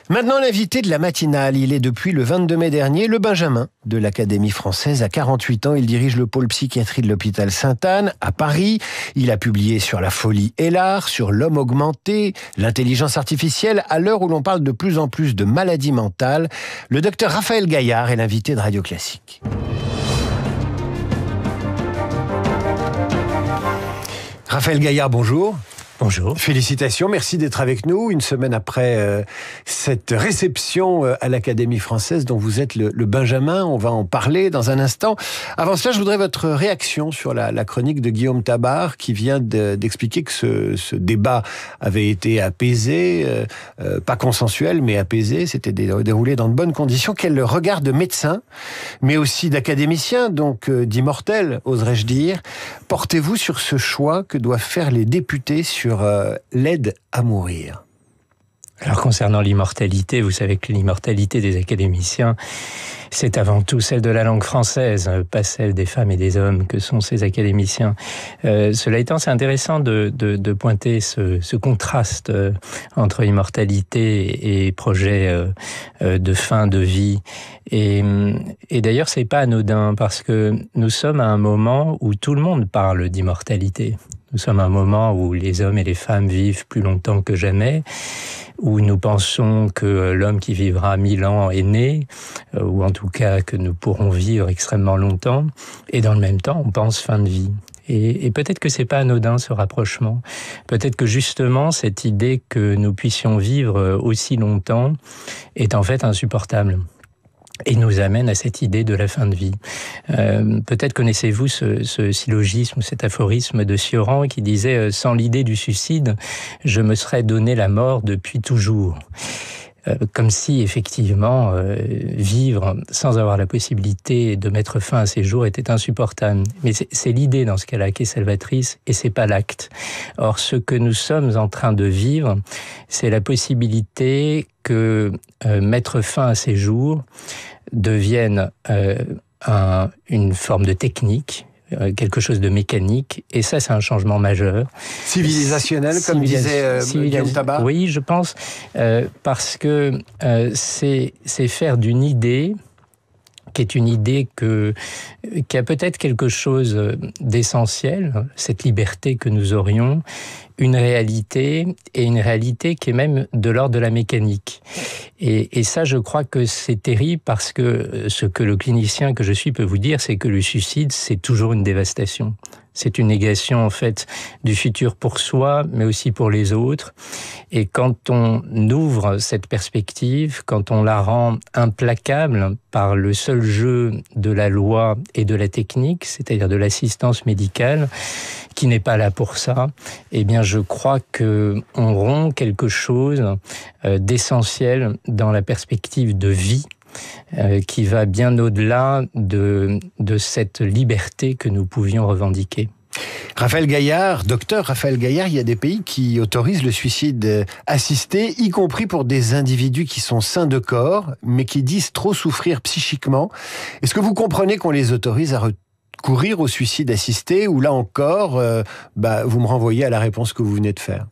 Maintenant, l'invité de la matinale, il est depuis le 22 mai dernier le Benjamin de l'Académie française. À 48 ans, il dirige le pôle psychiatrie de l'hôpital Sainte-Anne à Paris. Il a publié sur la folie et l'art, sur l'homme augmenté, l'intelligence artificielle. À l'heure où l'on parle de plus en plus de maladies mentales, le docteur Raphaël Gaillard est l'invité de Radio Classique. Raphaël Gaillard, bonjour. Bonjour. Félicitations, merci d'être avec nous. Une semaine après cette réception à l'Académie française dont vous êtes le Benjamin, on va en parler dans un instant. Avant cela, je voudrais votre réaction sur la chronique de Guillaume Tabar qui vient d'expliquer que ce débat avait été apaisé, pas consensuel mais apaisé, c'était déroulé dans de bonnes conditions. Quel regard de médecin, mais aussi d'académicien, donc d'immortel, oserais-je dire, portez-vous sur ce choix que doivent faire les députés sur l'aide à mourir? Alors concernant l'immortalité, vous savez que l'immortalité des académiciens, c'est avant tout celle de la langue française, pas celle des femmes et des hommes que sont ces académiciens. Cela étant, c'est intéressant de pointer ce contraste entre immortalité et projet de fin de vie. Et d'ailleurs, c'est pas anodin parce que nous sommes à un moment où tout le monde parle d'immortalité. Nous sommes à un moment où les hommes et les femmes vivent plus longtemps que jamais, où nous pensons que l'homme qui vivra 1000 ans est né, ou en tout cas que nous pourrons vivre extrêmement longtemps, et dans le même temps, on pense fin de vie. Et peut-être que c'est pas anodin ce rapprochement. Peut-être que justement cette idée que nous puissions vivre aussi longtemps est en fait insupportable. Et nous amène à cette idée de la fin de vie. Peut-être connaissez-vous ce syllogisme, cet aphorisme de Cioran qui disait « Sans l'idée du suicide, je me serais donné la mort depuis toujours ». Comme si, effectivement, vivre sans avoir la possibilité de mettre fin à ses jours était insupportable. Mais c'est l'idée, dans ce cas-là, qui est salvatrice, et c'est pas l'acte. Or, ce que nous sommes en train de vivre, c'est la possibilité que mettre fin à ses jours devienne une forme de technique, quelque chose de mécanique, et ça, c'est un changement majeur. Civilisationnel, comme disait Guillaume Tabar. Oui, je pense, parce que c'est faire d'une idée, qui est une idée qui a peut-être quelque chose d'essentiel, cette liberté que nous aurions, une réalité, et une réalité qui est même de l'ordre de la mécanique. Et ça, je crois que c'est terrible parce que ce que le clinicien que je suis peut vous dire, c'est que le suicide, c'est toujours une dévastation. C'est une négation, en fait, du futur pour soi, mais aussi pour les autres. Et quand on ouvre cette perspective, quand on la rend implacable par le seul jeu de la loi et de la technique, c'est-à-dire de l'assistance médicale, qui n'est pas là pour ça, eh bien, je crois qu'on rompt quelque chose d'essentiel dans la perspective de vie, qui va bien au-delà de cette liberté que nous pouvions revendiquer. Raphaël Gaillard, docteur Raphaël Gaillard, il y a des pays qui autorisent le suicide assisté, y compris pour des individus qui sont sains de corps, mais qui disent trop souffrir psychiquement. Est-ce que vous comprenez qu'on les autorise à recourir au suicide assisté, ou là encore, vous me renvoyez à la réponse que vous venez de faire?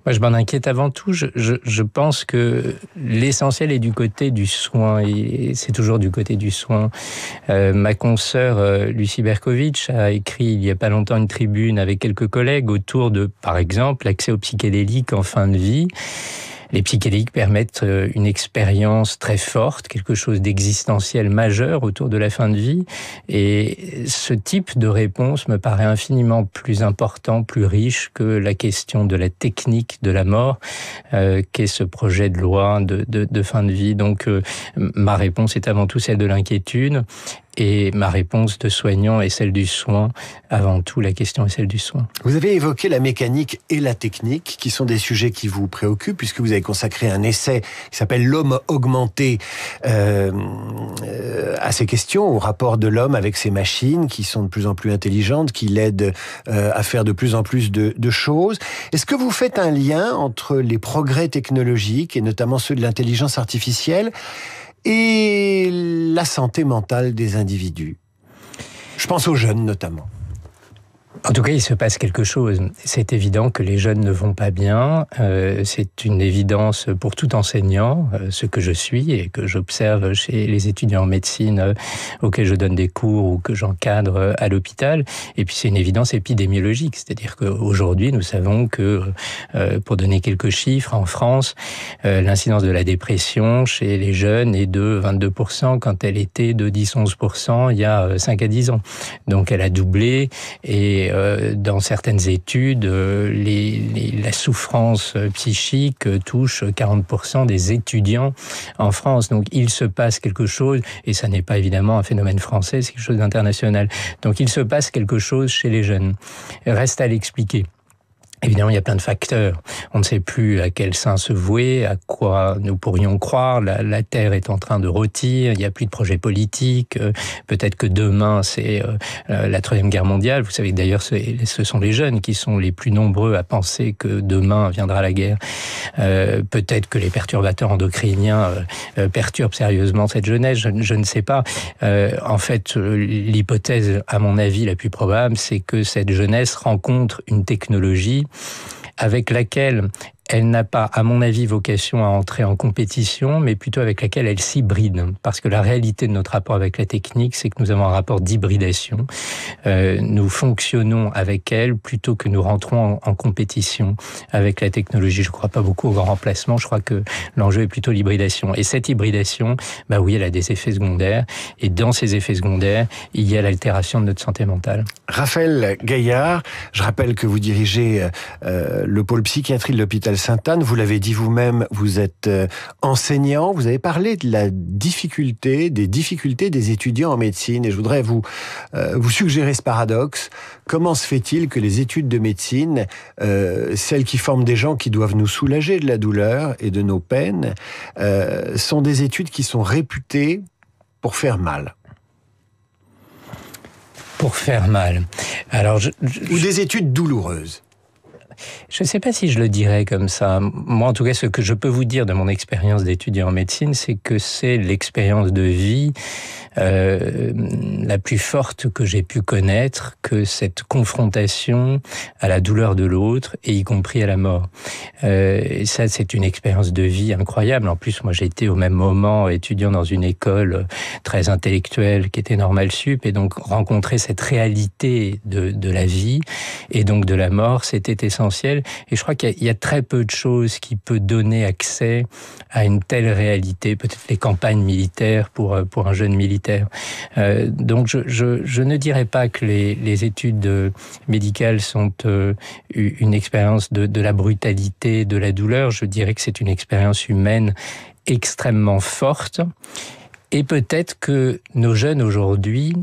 Moi, je m'en inquiète avant tout. Je pense que l'essentiel est du côté du soin, et c'est toujours du côté du soin. Ma consoeur Lucie Berkovitch a écrit il y a pas longtemps une tribune avec quelques collègues autour de, par exemple, l'accès aux psychédéliques en fin de vie. Les psychédéliques permettent une expérience très forte, quelque chose d'existentiel majeur autour de la fin de vie. Et ce type de réponse me paraît infiniment plus important, plus riche que la question de la technique de la mort, qu'est ce projet de loi de fin de vie. Donc, ma réponse est avant tout celle de l'inquiétude. Et ma réponse de soignant est celle du soin. Avant tout, la question est celle du soin. Vous avez évoqué la mécanique et la technique, qui sont des sujets qui vous préoccupent, puisque vous avez consacré un essai qui s'appelle « L'homme augmenté » à ces questions, au rapport de l'homme avec ses machines, qui sont de plus en plus intelligentes, qui l'aident à faire de plus en plus de choses. Est-ce que vous faites un lien entre les progrès technologiques, et notamment ceux de l'intelligence artificielle, et la santé mentale des individus? Je pense aux jeunes notamment. En tout cas, il se passe quelque chose. C'est évident que les jeunes ne vont pas bien. C'est une évidence pour tout enseignant, ce que je suis et que j'observe chez les étudiants en médecine auxquels je donne des cours ou que j'encadre à l'hôpital. Et puis c'est une évidence épidémiologique, c'est-à-dire qu'aujourd'hui, nous savons que, pour donner quelques chiffres, en France, l'incidence de la dépression chez les jeunes est de 22% quand elle était de 10-11% il y a 5 à 10 ans. Donc elle a doublé et dans certaines études, la souffrance psychique touche 40% des étudiants en France. Donc il se passe quelque chose, et ça n'est pas évidemment un phénomène français, c'est quelque chose d'international. Donc il se passe quelque chose chez les jeunes. Reste à l'expliquer. Évidemment, il y a plein de facteurs. On ne sait plus à quel saint se vouer, à quoi nous pourrions croire. La Terre est en train de rôtir, il n'y a plus de projet politique. Peut-être que demain, c'est la Troisième Guerre mondiale. Vous savez que d'ailleurs, ce sont les jeunes qui sont les plus nombreux à penser que demain viendra la guerre. Peut-être que les perturbateurs endocriniens perturbent sérieusement cette jeunesse, je ne sais pas. En fait, l'hypothèse, à mon avis, la plus probable, c'est que cette jeunesse rencontre une technologie avec laquelle elle n'a pas, à mon avis, vocation à entrer en compétition, mais plutôt avec laquelle elle s'hybride. Parce que la réalité de notre rapport avec la technique, c'est que nous avons un rapport d'hybridation. Nous fonctionnons avec elle plutôt que nous rentrons en compétition avec la technologie. Je ne crois pas beaucoup au grand remplacement, je crois que l'enjeu est plutôt l'hybridation. Et cette hybridation, bah oui, elle a des effets secondaires. Et dans ces effets secondaires, il y a l'altération de notre santé mentale. Raphaël Gaillard, je rappelle que vous dirigez le pôle psychiatrie de l'hôpital Sainte-Anne. Vous l'avez dit vous-même, vous êtes enseignant. Vous avez parlé de des difficultés des étudiants en médecine. Et je voudrais vous suggérer ce paradoxe. Comment se fait-il que les études de médecine, celles qui forment des gens qui doivent nous soulager de la douleur et de nos peines, sont des études qui sont réputées pour faire mal? Pour faire mal. Alors, ou des études douloureuses? Je ne sais pas si je le dirais comme ça. Moi, en tout cas, ce que je peux vous dire de mon expérience d'étudiant en médecine, c'est que c'est l'expérience de vie la plus forte que j'ai pu connaître, que cette confrontation à la douleur de l'autre, et y compris à la mort. Et ça, c'est une expérience de vie incroyable. En plus, moi, j'ai été au même moment étudiant dans une école très intellectuelle qui était Normale Sup, et donc rencontrer cette réalité de la vie et donc de la mort, c'était essentiel. Et je crois qu'il y a très peu de choses qui peuvent donner accès à une telle réalité. Peut-être les campagnes militaires pour un jeune militaire. Donc je ne dirais pas que les études médicales sont une expérience de la brutalité, de la douleur. Je dirais que c'est une expérience humaine extrêmement forte. Et peut-être que nos jeunes aujourd'hui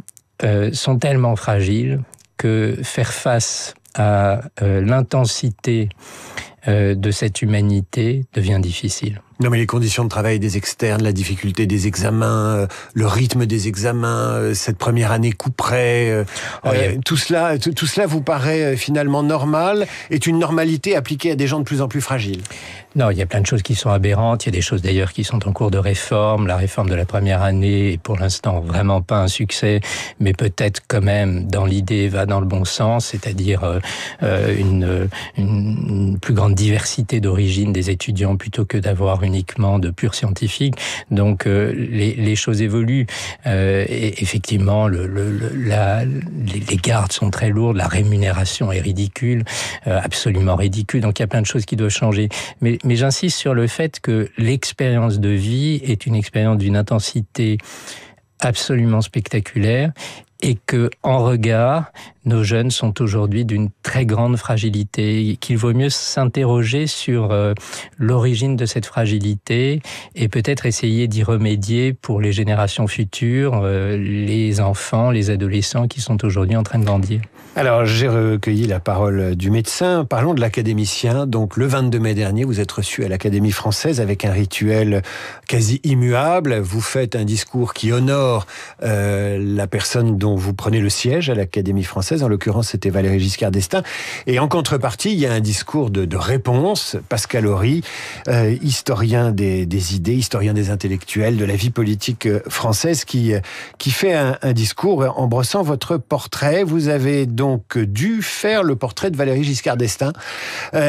sont tellement fragiles que faire face à l'intensité de cette humanité devient difficile. Non, mais les conditions de travail des externes, la difficulté des examens, le rythme des examens, cette première année couperet, tout cela vous paraît finalement normal, est une normalité appliquée à des gens de plus en plus fragiles? Non, il y a plein de choses qui sont aberrantes. Il y a des choses d'ailleurs qui sont en cours de réforme. La réforme de la première année est pour l'instant vraiment pas un succès, mais peut-être quand même dans l'idée va dans le bon sens, c'est-à-dire une plus grande diversité d'origine des étudiants plutôt que d'avoir uniquement de purs scientifiques. Donc les choses évoluent. Et effectivement, les gardes sont très lourdes, la rémunération est ridicule, absolument ridicule. Donc il y a plein de choses qui doivent changer. Mais j'insiste sur le fait que l'expérience de vie est une expérience d'une intensité absolument spectaculaire et que, en regard, nos jeunes sont aujourd'hui d'une très grande fragilité, qu'il vaut mieux s'interroger sur l'origine de cette fragilité et peut-être essayer d'y remédier pour les générations futures, les enfants, les adolescents qui sont aujourd'hui en train de grandir. Alors, j'ai recueilli la parole du médecin. Parlons de l'académicien. Donc, le 22 mai dernier, vous êtes reçu à l'Académie française avec un rituel quasi immuable. Vous faites un discours qui honore la personne dont vous prenez le siège à l'Académie française. En l'occurrence, c'était Valéry Giscard d'Estaing. Et en contrepartie, il y a un discours de réponse. Pascal Horry, historien des idées, historien des intellectuels, de la vie politique française, qui fait un discours en brossant votre portrait. Vous avez donc dû faire le portrait de Valéry Giscard d'Estaing,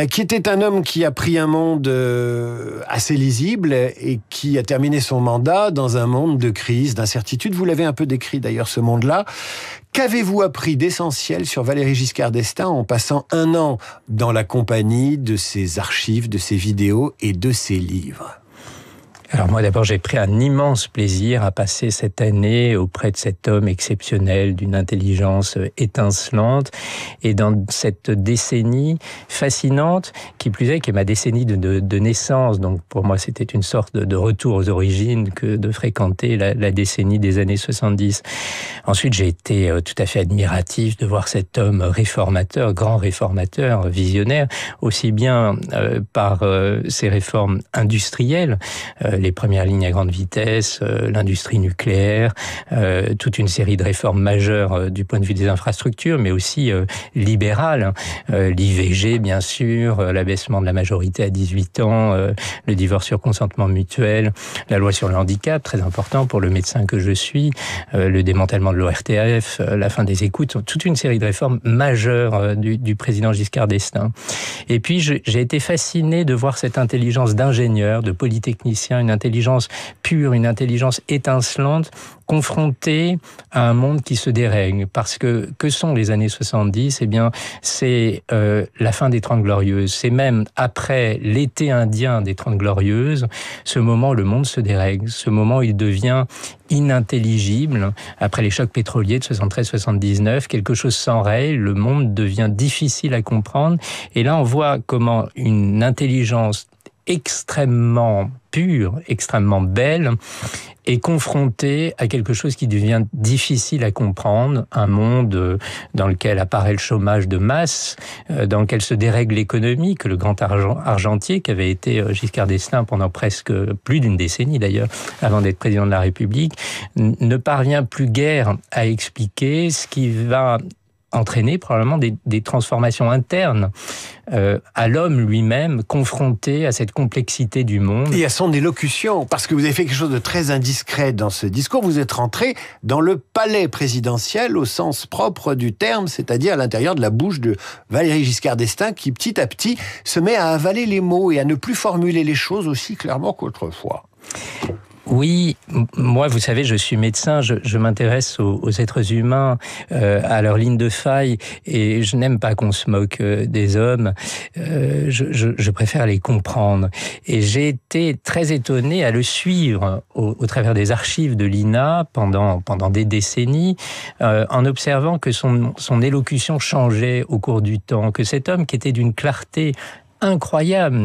qui était un homme qui a pris un monde assez lisible et qui a terminé son mandat dans un monde de crise, d'incertitude. Vous l'avez un peu décrit d'ailleurs, ce monde-là. Qu'avez-vous appris d'essentiel sur Valéry Giscard d'Estaing en passant un an dans la compagnie de ses archives, de ses vidéos et de ses livres ? Alors moi d'abord j'ai pris un immense plaisir à passer cette année auprès de cet homme exceptionnel d'une intelligence étincelante et dans cette décennie fascinante qui plus est qui est ma décennie de naissance, donc pour moi c'était une sorte de retour aux origines que de fréquenter la décennie des années 70. Ensuite j'ai été tout à fait admiratif de voir cet homme réformateur, grand réformateur, visionnaire, aussi bien par ses réformes industrielles, les premières lignes à grande vitesse, l'industrie nucléaire, toute une série de réformes majeures du point de vue des infrastructures, mais aussi libérales. L'IVG, bien sûr, l'abaissement de la majorité à 18 ans, le divorce sur consentement mutuel, la loi sur le handicap, très important pour le médecin que je suis, le démantèlement de l'ORTF, la fin des écoutes, toute une série de réformes majeures du président Giscard d'Estaing. Et puis, j'ai été fasciné de voir cette intelligence d'ingénieur, de polytechnicien, une intelligence pure, une intelligence étincelante, confrontée à un monde qui se dérègle. Parce que sont les années 70 ? Eh bien, c'est la fin des 30 Glorieuses. C'est même après l'été indien des 30 Glorieuses, ce moment où le monde se dérègle, ce moment où il devient inintelligible. Après les chocs pétroliers de 73-79, quelque chose s'enraye, le monde devient difficile à comprendre. Et là, on voit comment une intelligence extrêmement pure, extrêmement belle, est confrontée à quelque chose qui devient difficile à comprendre, un monde dans lequel apparaît le chômage de masse, dans lequel se dérègle l'économie, que le grand argentier, qui avait été Giscard d'Estaing pendant presque plus d'une décennie d'ailleurs, avant d'être président de la République, ne parvient plus guère à expliquer, ce qui va entraîner probablement des transformations internes à l'homme lui-même, confronté à cette complexité du monde. Et à son élocution, parce que vous avez fait quelque chose de très indiscret dans ce discours, vous êtes rentré dans le palais présidentiel au sens propre du terme, c'est-à-dire à l'intérieur de la bouche de Valéry Giscard d'Estaing qui petit à petit se met à avaler les mots et à ne plus formuler les choses aussi clairement qu'autrefois. Oui, moi, vous savez, je suis médecin, je m'intéresse aux êtres humains, à leur ligne de faille, et je n'aime pas qu'on se moque des hommes. Je préfère les comprendre. Et j'ai été très étonné à le suivre au travers des archives de l'INA pendant des décennies, en observant que son élocution changeait au cours du temps, que cet homme qui était d'une clarté incroyable.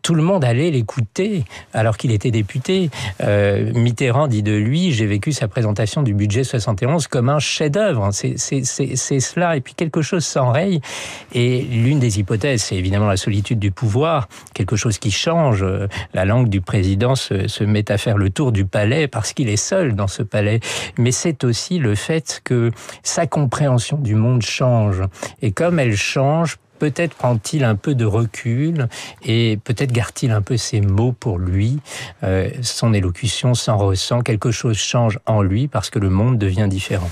Tout le monde allait l'écouter alors qu'il était député. Mitterrand dit de lui, j'ai vécu sa présentation du budget 71 comme un chef-d'œuvre. C'est cela. Et puis quelque chose s'enraye. Et l'une des hypothèses, c'est évidemment la solitude du pouvoir, quelque chose qui change. La langue du président se met à faire le tour du palais parce qu'il est seul dans ce palais. Mais c'est aussi le fait que sa compréhension du monde change. Et comme elle change, peut-être prend-il un peu de recul et peut-être garde-t-il un peu ses mots pour lui. Son élocution s'en ressent, quelque chose change en lui parce que le monde devient différent.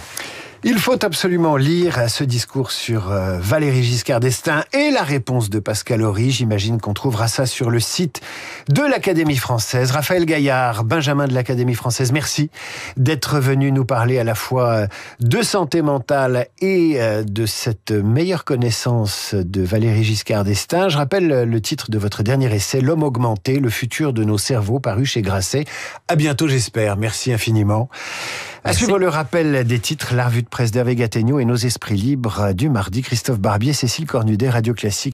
Il faut absolument lire ce discours sur Valéry Giscard d'Estaing et la réponse de Pascal Horry. J'imagine qu'on trouvera ça sur le site de l'Académie française. Raphaël Gaillard, Benjamin de l'Académie française, merci d'être venu nous parler à la fois de santé mentale et de cette meilleure connaissance de Valéry Giscard d'Estaing. Je rappelle le titre de votre dernier essai, L'homme augmenté, le futur de nos cerveaux, paru chez Grasset. À bientôt, j'espère. Merci infiniment. À suivre le rappel des titres, la revue de presse d'Hervé Gattegno et nos esprits libres du mardi. Christophe Barbier, Cécile Cornudet, Radio Classique.